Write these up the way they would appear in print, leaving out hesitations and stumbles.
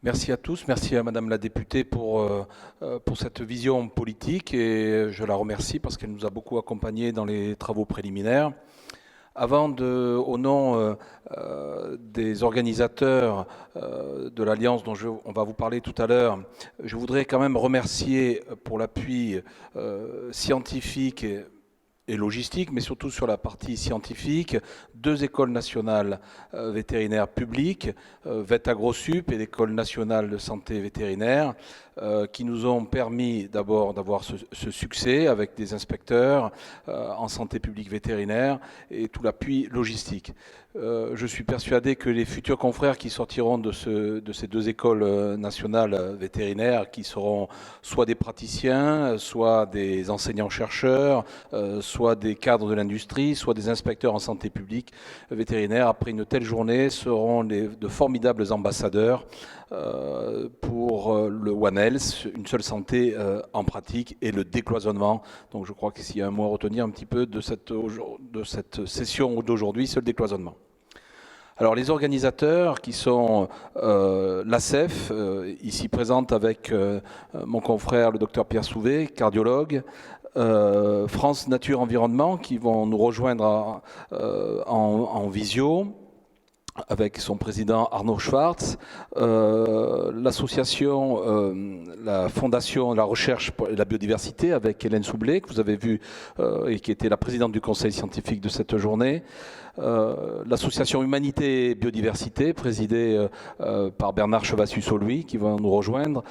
Merci à tous, merci à Madame la députée pour cette vision politique et je la remercie parce qu'elle nous a beaucoup accompagnés dans les travaux préliminaires. Au nom des organisateurs de l'Alliance dont on va vous parler tout à l'heure, je voudrais quand même remercier pour l'appui scientifique et logistique, mais surtout sur la partie scientifique, deux écoles nationales vétérinaires publiques, VetAgroSup et l'École nationale de santé vétérinaire, qui nous ont permis d'abord d'avoir ce succès avec des inspecteurs en santé publique vétérinaire et tout l'appui logistique. Je suis persuadé que les futurs confrères qui sortiront de ces deux écoles nationales vétérinaires, qui seront soit des praticiens, soit des enseignants-chercheurs, soit des cadres de l'industrie, soit des inspecteurs en santé publique vétérinaire, après une telle journée, seront de formidables ambassadeurs pour le One Health, une seule santé en pratique et le décloisonnement. Donc je crois que s'il y a un mot à retenir un petit peu de cette session d'aujourd'hui, c'est le décloisonnement. Alors les organisateurs qui sont l'ACEF, ici présente avec mon confrère le docteur Pierre Souvé, cardiologue, France Nature Environnement qui vont nous rejoindre en visio avec son président Arnaud Schwartz, l'association, la Fondation de la Recherche et la Biodiversité avec Hélène Soublé, que vous avez vu et qui était la présidente du conseil scientifique de cette journée, l'association Humanité et Biodiversité, présidée par Bernard Chevassus-Saulouis, qui va nous rejoindre,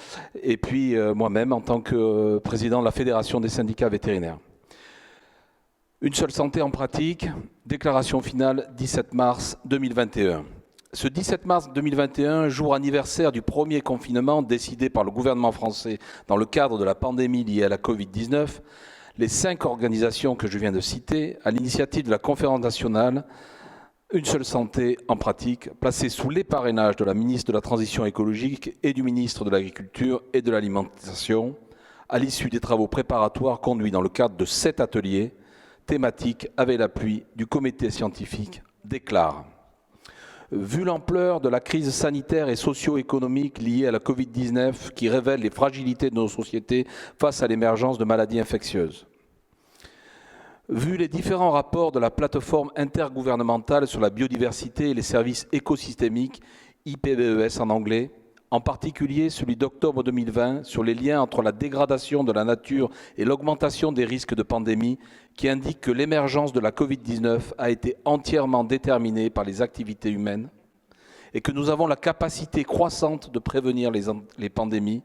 et puis moi-même en tant que président de la Fédération des syndicats vétérinaires. Une seule santé en pratique, déclaration finale 17 mars 2021. Ce 17 mars 2021, jour anniversaire du premier confinement décidé par le gouvernement français dans le cadre de la pandémie liée à la Covid-19, les 5 organisations que je viens de citer, à l'initiative de la conférence nationale, une seule santé en pratique, placée sous les parrainages de la ministre de la Transition écologique et du ministre de l'Agriculture et de l'Alimentation, à l'issue des travaux préparatoires conduits dans le cadre de 7 ateliers, thématique avec l'appui du comité scientifique, déclare: vu l'ampleur de la crise sanitaire et socio-économique liée à la Covid-19 qui révèle les fragilités de nos sociétés face à l'émergence de maladies infectieuses, vu les différents rapports de la plateforme intergouvernementale sur la biodiversité et les services écosystémiques, IPBES en anglais, en particulier celui d'octobre 2020 sur les liens entre la dégradation de la nature et l'augmentation des risques de pandémie, qui indique que l'émergence de la Covid-19 a été entièrement déterminée par les activités humaines et que nous avons la capacité croissante de prévenir les pandémies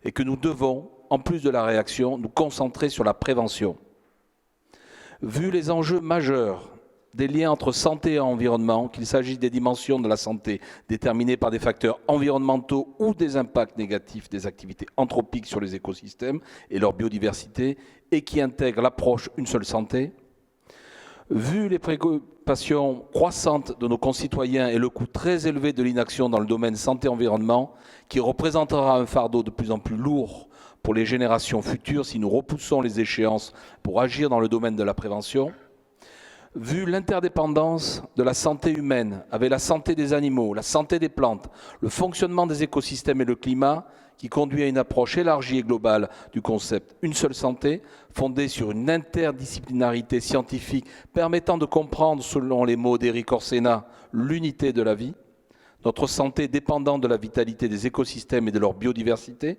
et que nous devons, en plus de la réaction, nous concentrer sur la prévention. Vu les enjeux majeurs des liens entre santé et environnement, qu'il s'agisse des dimensions de la santé déterminées par des facteurs environnementaux ou des impacts négatifs des activités anthropiques sur les écosystèmes et leur biodiversité, et qui intègrent l'approche une seule santé, vu les préoccupations croissantes de nos concitoyens et le coût très élevé de l'inaction dans le domaine santé-environnement, qui représentera un fardeau de plus en plus lourd pour les générations futures si nous repoussons les échéances pour agir dans le domaine de la prévention, vu l'interdépendance de la santé humaine avec la santé des animaux, la santé des plantes, le fonctionnement des écosystèmes et le climat, qui conduit à une approche élargie et globale du concept une seule santé, fondée sur une interdisciplinarité scientifique permettant de comprendre, selon les mots d'Éric Orsena, l'unité de la vie, notre santé dépendant de la vitalité des écosystèmes et de leur biodiversité,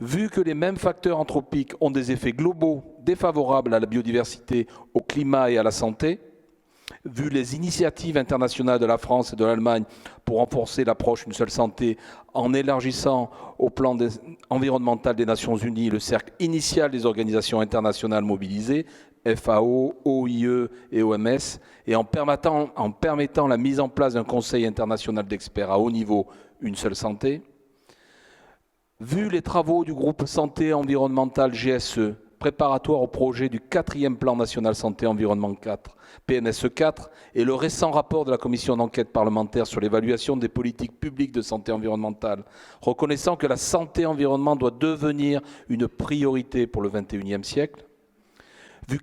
vu que les mêmes facteurs anthropiques ont des effets globaux défavorables à la biodiversité, au climat et à la santé, vu les initiatives internationales de la France et de l'Allemagne pour renforcer l'approche une seule santé en élargissant au plan environnemental des Nations Unies le cercle initial des organisations internationales mobilisées, FAO, OIE et OMS, et en permettant la mise en place d'un conseil international d'experts à haut niveau, une seule santé, vu les travaux du groupe santé environnementale GSE, préparatoire au projet du 4e plan national santé-environnement 4, PNSE 4, et le récent rapport de la commission d'enquête parlementaire sur l'évaluation des politiques publiques de santé environnementale, reconnaissant que la santé-environnement doit devenir une priorité pour le XXIe siècle, vu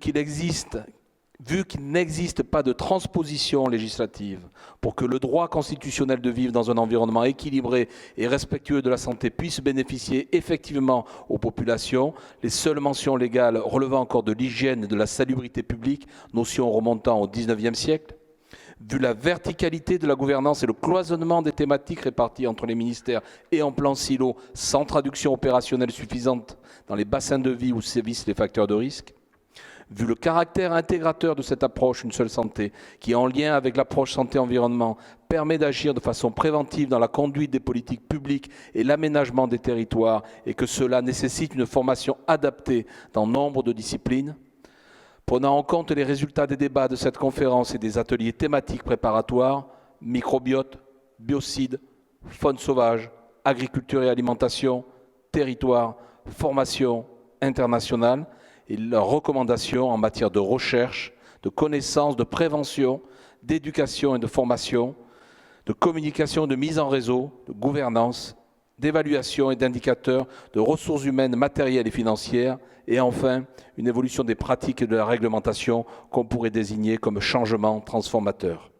Vu qu'il n'existe pas de transposition législative pour que le droit constitutionnel de vivre dans un environnement équilibré et respectueux de la santé puisse bénéficier effectivement aux populations, les seules mentions légales relevant encore de l'hygiène et de la salubrité publique, notion remontant au XIXe siècle, vu la verticalité de la gouvernance et le cloisonnement des thématiques réparties entre les ministères et en plan silo, sans traduction opérationnelle suffisante dans les bassins de vie où sévissent les facteurs de risque, vu le caractère intégrateur de cette approche Une seule santé, qui en lien avec l'approche santé-environnement permet d'agir de façon préventive dans la conduite des politiques publiques et l'aménagement des territoires, et que cela nécessite une formation adaptée dans nombre de disciplines, prenant en compte les résultats des débats de cette conférence et des ateliers thématiques préparatoires, microbiote, biocides, faune sauvage, agriculture et alimentation, territoire, formation internationale, et leurs recommandations en matière de recherche, de connaissance, de prévention, d'éducation et de formation, de communication, de mise en réseau, de gouvernance, d'évaluation et d'indicateurs, de ressources humaines, matérielles et financières, et enfin une évolution des pratiques et de la réglementation qu'on pourrait désigner comme changement transformateur.